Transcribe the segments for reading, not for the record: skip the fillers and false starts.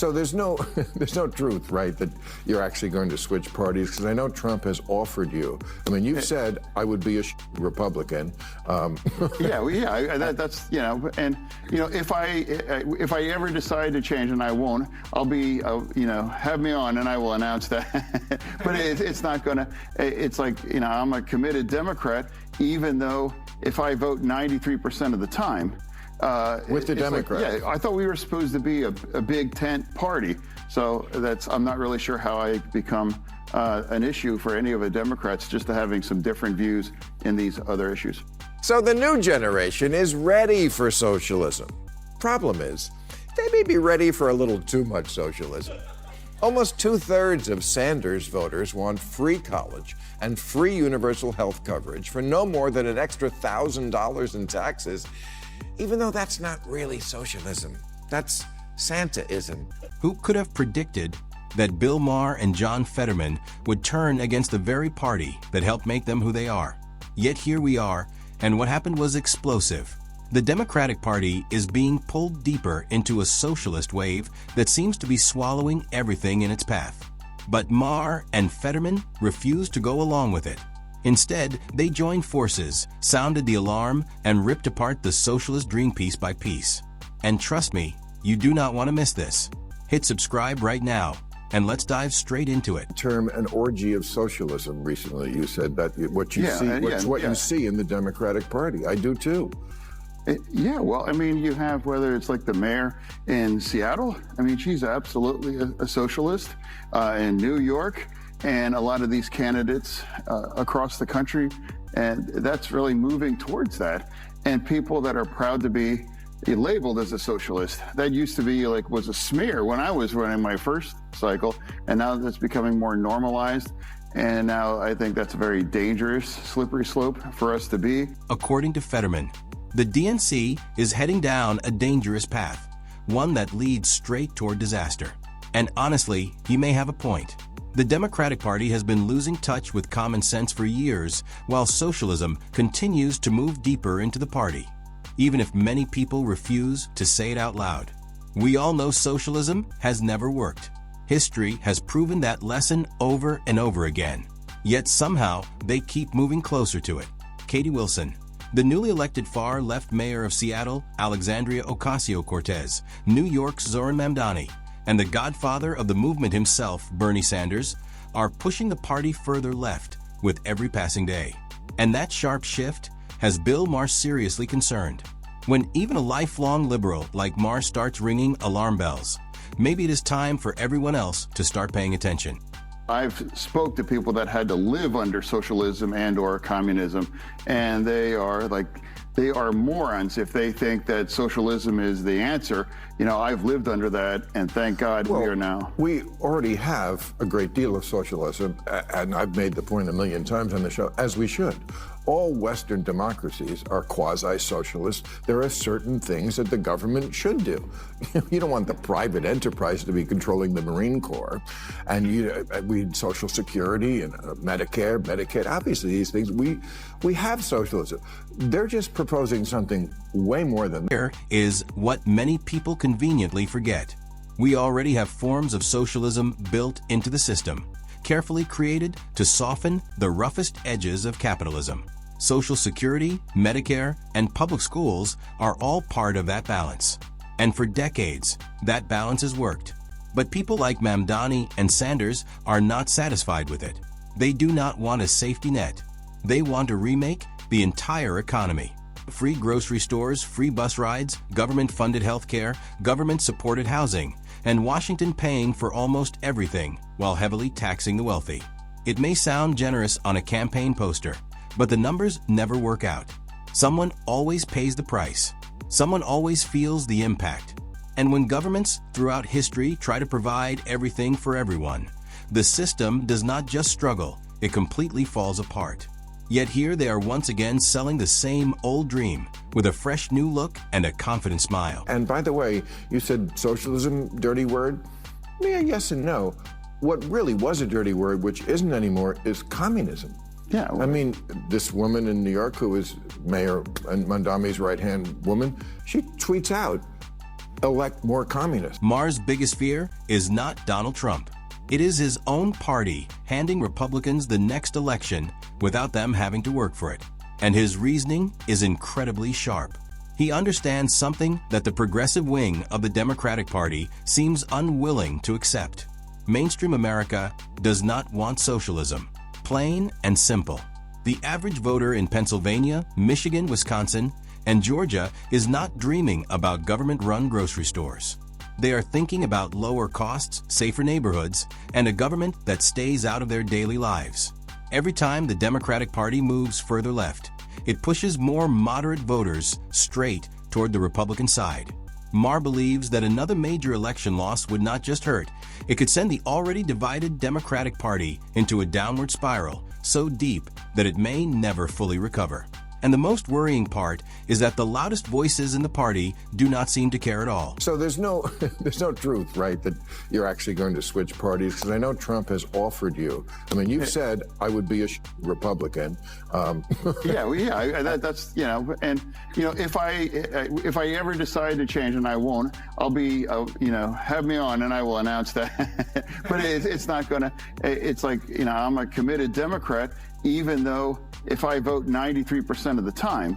So there's no there's no truth, right, that you're actually going to switch parties? Because I know Trump has offered you. I mean, you've said I would be a Republican. That's and if I ever decide to change, and I won't, I'll be have me on, and I will announce that. But it's not gonna. It's like I'm a committed Democrat, even though if I vote 93% of the time. With the Democrats. I thought we were supposed to be a big tent party. So I'm not really sure how I become an issue for any of the Democrats, just to having some different views in these other issues. So the new generation is ready for socialism. Problem is, they may be ready for a little too much socialism. Almost 2/3 of Sanders voters want free college and free universal health coverage for no more than an extra $1,000 in taxes, even though that's not really socialism. That's Santaism. Who could have predicted that Bill Maher and John Fetterman would turn against the very party that helped make them who they are? Yet here we are, and what happened was explosive. The Democratic Party is being pulled deeper into a socialist wave that seems to be swallowing everything in its path. But Maher and Fetterman refused to go along with it. Instead, they joined forces, sounded the alarm, and ripped apart the socialist dream piece by piece. And trust me, you do not want to miss this. Hit subscribe right now, and let's dive straight into it. Term an orgy of socialism recently. You said that what you see in the Democratic Party. I do too. Well, I mean, you have whether it's like the mayor in Seattle. I mean, she's absolutely a socialist. In New York, and a lot of these candidates across the country, and that's really moving towards that. And people that are proud to be labeled as a socialist, that used to be was a smear when I was running my first cycle, and now that's becoming more normalized. And now I think that's a very dangerous, slippery slope for us to be. According to Fetterman, the DNC is heading down a dangerous path, one that leads straight toward disaster. And honestly, he may have a point. The Democratic Party has been losing touch with common sense for years, while socialism continues to move deeper into the party, even if many people refuse to say it out loud. We all know socialism has never worked. History has proven that lesson over and over again. Yet somehow, they keep moving closer to it. Katie Wilson, the newly elected far-left mayor of Seattle, Alexandria Ocasio-Cortez, New York's Zoran Mamdani, and the godfather of the movement himself, Bernie Sanders, are pushing the party further left with every passing day. And that sharp shift has Bill Maher seriously concerned. When even a lifelong liberal like Maher starts ringing alarm bells, maybe it is time for everyone else to start paying attention. I've spoke to people that had to live under socialism and or communism, and they are morons if they think that socialism is the answer. I've lived under that, and thank God we are now. We already have a great deal of socialism, and I've made the point a million times on the show, as we should. All Western democracies are quasi-socialist. There are certain things that the government should do. You don't want the private enterprise to be controlling the Marine Corps. And we need Social Security and Medicare, Medicaid. Obviously, these things, we have socialism. They're just proposing something way more than that. Here is what many people conveniently forget. We already have forms of socialism built into the system, carefully created to soften the roughest edges of capitalism. Social Security, Medicare, and public schools are all part of that balance. And for decades, that balance has worked. But people like Mamdani and Sanders are not satisfied with it. They do not want a safety net. They want to remake the entire economy. Free grocery stores, free bus rides, government-funded health care, government-supported housing, and Washington paying for almost everything while heavily taxing the wealthy. It may sound generous on a campaign poster, but the numbers never work out. Someone always pays the price. Someone always feels the impact. And when governments throughout history try to provide everything for everyone, the system does not just struggle, it completely falls apart. Yet here they are once again selling the same old dream with a fresh new look and a confident smile. And by the way, you said socialism, dirty word? Yeah, yes and no. What really was a dirty word, which isn't anymore, is communism. Yeah. I mean, this woman in New York who is Mayor Mamdani's right-hand woman, she tweets out, elect more communists. Maher's biggest fear is not Donald Trump. It is his own party handing Republicans the next election without them having to work for it. And his reasoning is incredibly sharp. He understands something that the progressive wing of the Democratic Party seems unwilling to accept. Mainstream America does not want socialism. Plain and simple. The average voter in Pennsylvania, Michigan, Wisconsin, and Georgia is not dreaming about government-run grocery stores. They are thinking about lower costs, safer neighborhoods, and a government that stays out of their daily lives. Every time the Democratic Party moves further left, it pushes more moderate voters straight toward the Republican side. Maher believes that another major election loss would not just hurt, it could send the already divided Democratic Party into a downward spiral so deep that it may never fully recover. And the most worrying part is that the loudest voices in the party do not seem to care at all. So there's no truth, right, that you're actually going to switch parties? Because I know Trump has offered you. I mean, you've said I would be a Republican. That's and if I ever decide to change, and I won't, I'll be have me on and I will announce that. But it's not gonna. It's like I'm a committed Democrat, even though if I vote 93% of the time.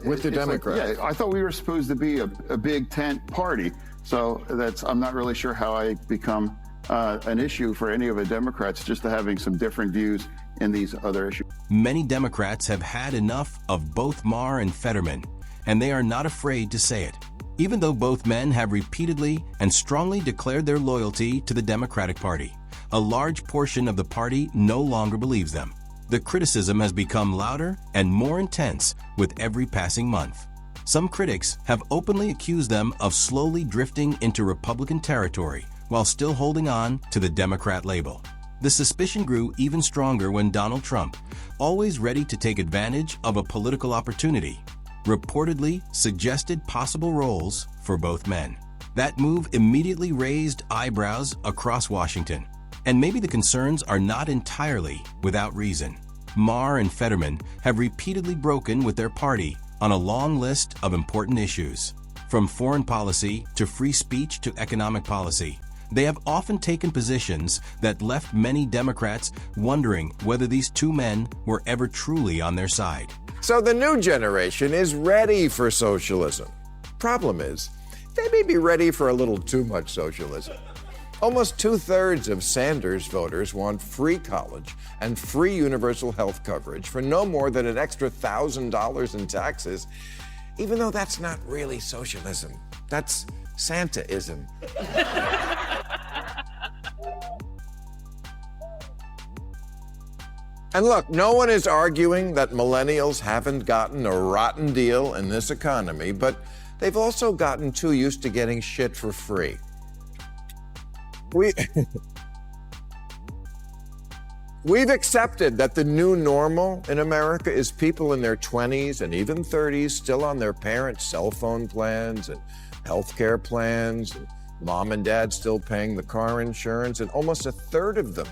With the Democrats. I thought we were supposed to be a big tent party. So I'm not really sure how I become an issue for any of the Democrats, just having some different views in these other issues. Many Democrats have had enough of both Maher and Fetterman, and they are not afraid to say it. Even though both men have repeatedly and strongly declared their loyalty to the Democratic Party, a large portion of the party no longer believes them. The criticism has become louder and more intense with every passing month. Some critics have openly accused them of slowly drifting into Republican territory while still holding on to the Democrat label. The suspicion grew even stronger when Donald Trump, always ready to take advantage of a political opportunity, reportedly suggested possible roles for both men. That move immediately raised eyebrows across Washington. And maybe the concerns are not entirely without reason. Maher and Fetterman have repeatedly broken with their party on a long list of important issues. From foreign policy to free speech to economic policy, they have often taken positions that left many Democrats wondering whether these two men were ever truly on their side. So the new generation is ready for socialism. Problem is, they may be ready for a little too much socialism. Almost 2/3 of Sanders voters want free college and free universal health coverage for no more than an extra $1,000 in taxes, even though that's not really socialism. That's Santaism. And look, no one is arguing that millennials haven't gotten a rotten deal in this economy, but they've also gotten too used to getting shit for free. We've accepted that the new normal in America is people in their 20s and even 30s still on their parents' cell phone plans and healthcare plans, and mom and dad still paying the car insurance, and almost 1/3 of them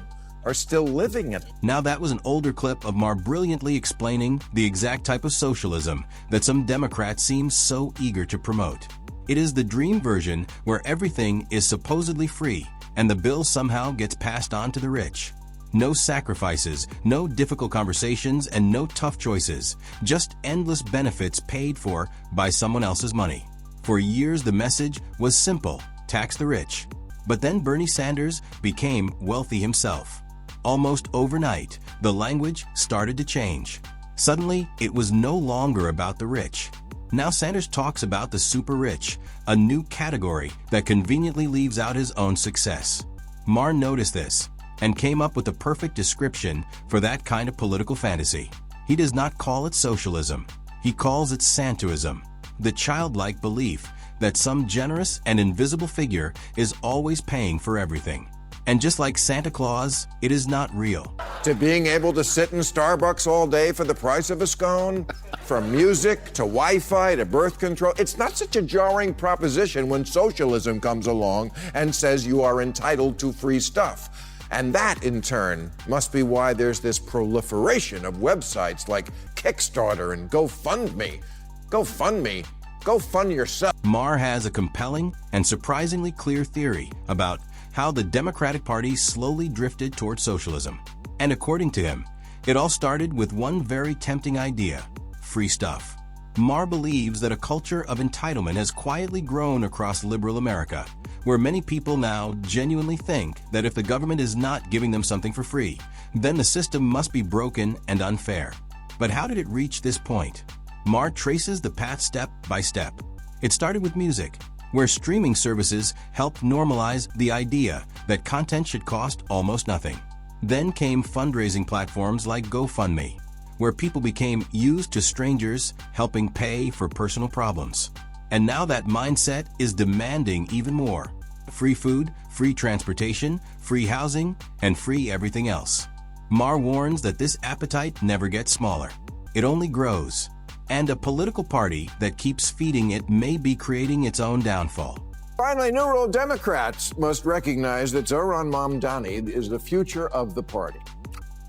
are still living it. Now that was an older clip of Maher brilliantly explaining the exact type of socialism that some Democrats seem so eager to promote. It is the dream version where everything is supposedly free and the bill somehow gets passed on to the rich. No sacrifices, no difficult conversations, and no tough choices, just endless benefits paid for by someone else's money. For years, the message was simple: tax the rich. But then Bernie Sanders became wealthy himself. Almost overnight, the language started to change. Suddenly, it was no longer about the rich. Now Sanders talks about the super rich, a new category that conveniently leaves out his own success. Maher noticed this and came up with the perfect description for that kind of political fantasy. He does not call it socialism. He calls it Santaism, the childlike belief that some generous and invisible figure is always paying for everything. And just like Santa Claus, it is not real. To being able to sit in Starbucks all day for the price of a scone, from music to Wi-Fi to birth control, it's not such a jarring proposition when socialism comes along and says you are entitled to free stuff. And that, in turn, must be why there's this proliferation of websites like Kickstarter and GoFundMe. GoFundMe? Go fund yourself. Maher has a compelling and surprisingly clear theory about how the Democratic Party slowly drifted toward socialism. And according to him, it all started with one very tempting idea: free stuff. Maher believes that a culture of entitlement has quietly grown across liberal America, where many people now genuinely think that if the government is not giving them something for free, then the system must be broken and unfair. But how did it reach this point? Maher traces the path step by step. It started with music, where streaming services helped normalize the idea that content should cost almost nothing. Then came fundraising platforms like GoFundMe, where people became used to strangers helping pay for personal problems. And now that mindset is demanding even more: free food, free transportation, free housing, and free everything else. Maher warns that this appetite never gets smaller. It only grows. And a political party that keeps feeding it may be creating its own downfall. Finally, New World Democrats must recognize that Zohran Mamdani is the future of the party.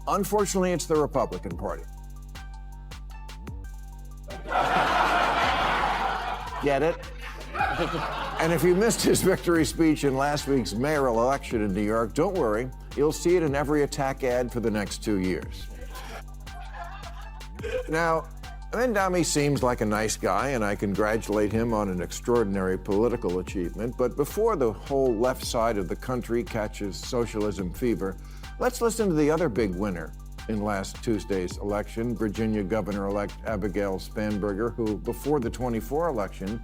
Unfortunately, it's the Republican Party. Get it? And if you missed his victory speech in last week's mayoral election in New York, don't worry. You'll see it in every attack ad for the next 2 years. Now, Mamdani seems like a nice guy, and I congratulate him on an extraordinary political achievement. But before the whole left side of the country catches socialism fever, let's listen to the other big winner in last Tuesday's election, Virginia Governor-elect Abigail Spanberger, who, before the 24 election,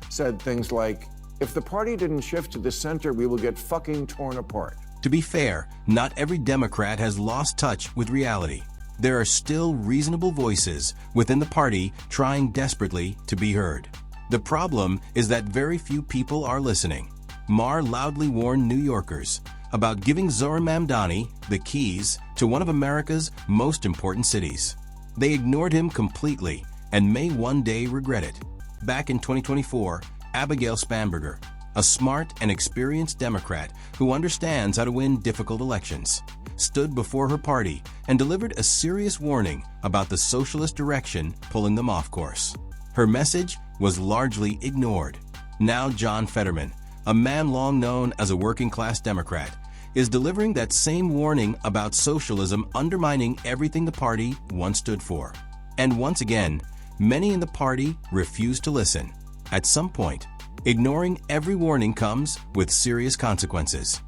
said things like, "If the party didn't shift to the center, we will get fucking torn apart." To be fair, not every Democrat has lost touch with reality. There are still reasonable voices within the party trying desperately to be heard. The problem is that very few people are listening. Maher loudly warned New Yorkers about giving Zohran Mamdani the keys to one of America's most important cities. They ignored him completely and may one day regret it. Back in 2024, Abigail Spanberger, a smart and experienced Democrat who understands how to win difficult elections, stood before her party and delivered a serious warning about the socialist direction pulling them off course. Her message was largely ignored. Now Maher Fetterman, a man long known as a working-class Democrat, is delivering that same warning about socialism undermining everything the party once stood for. And once again, many in the party refuse to listen. At some point, ignoring every warning comes with serious consequences.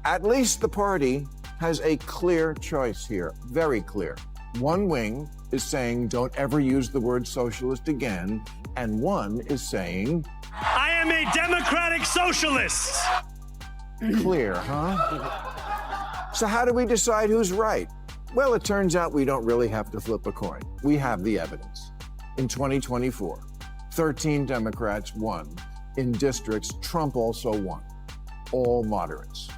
At least the party has a clear choice here, very clear. One wing is saying don't ever use the word socialist again, and one is saying, I am a democratic socialist. Clear, huh? So how do we decide who's right? Well, it turns out we don't really have to flip a coin. We have the evidence. In 2024, 13 Democrats won. In districts, Trump also won. All moderates.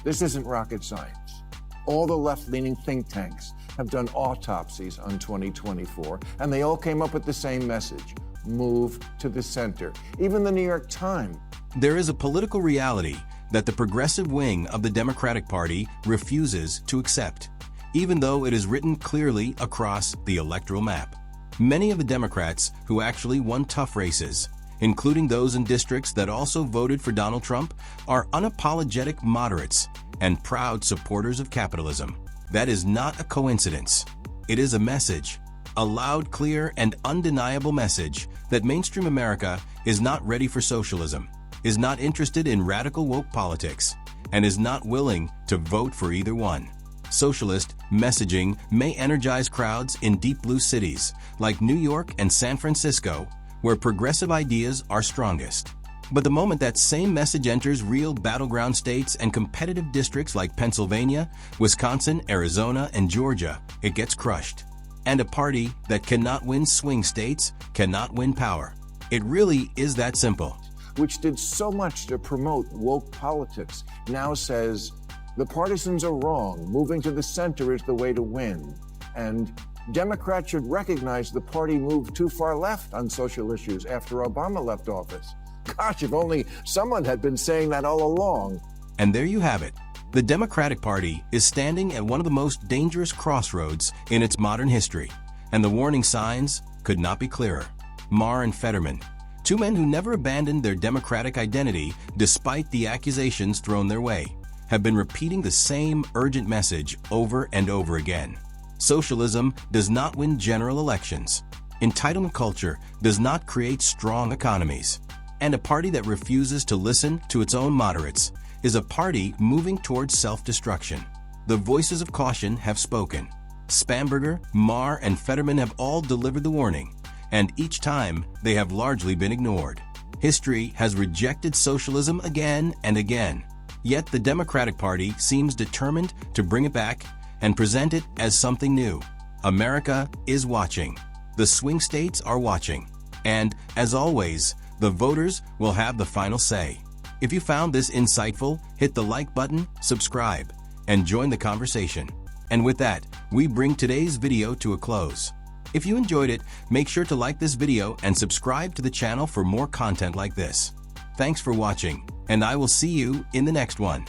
This isn't rocket science. All the left-leaning think tanks have done autopsies on 2024, and they all came up with the same message: move to the center. Even the New York Times. There is a political reality that the progressive wing of the Democratic Party refuses to accept, even though it is written clearly across the electoral map. Many of the Democrats who actually won tough races, including those in districts that also voted for Donald Trump, are unapologetic moderates and proud supporters of capitalism. That is not a coincidence. It is a message, a loud, clear, and undeniable message that mainstream America is not ready for socialism, is not interested in radical woke politics, and is not willing to vote for either one. Socialist messaging may energize crowds in deep blue cities like New York and San Francisco, where progressive ideas are strongest. But the moment that same message enters real battleground states and competitive districts like Pennsylvania, Wisconsin, Arizona, and Georgia, it gets crushed. And a party that cannot win swing states cannot win power. It really is that simple. Which did so much to promote woke politics, now says the partisans are wrong. Moving to the center is the way to win. And Democrats should recognize the party moved too far left on social issues after Obama left office. Gosh, if only someone had been saying that all along. And there you have it. The Democratic Party is standing at one of the most dangerous crossroads in its modern history, and the warning signs could not be clearer. Maher and Fetterman, two men who never abandoned their democratic identity despite the accusations thrown their way, have been repeating the same urgent message over and over again. Socialism does not win general elections. Entitlement culture does not create strong economies. And a party that refuses to listen to its own moderates is a party moving towards self-destruction. The voices of caution have spoken. Spamberger, Maher, and Fetterman have all delivered the warning, and each time they have largely been ignored. History has rejected socialism again and again, yet the Democratic Party seems determined to bring it back and present it as something new. America is watching. The swing states are watching. And, as always, the voters will have the final say. If you found this insightful, hit the like button, subscribe, and join the conversation. And with that, we bring today's video to a close. If you enjoyed it, make sure to like this video and subscribe to the channel for more content like this. Thanks for watching, and I will see you in the next one.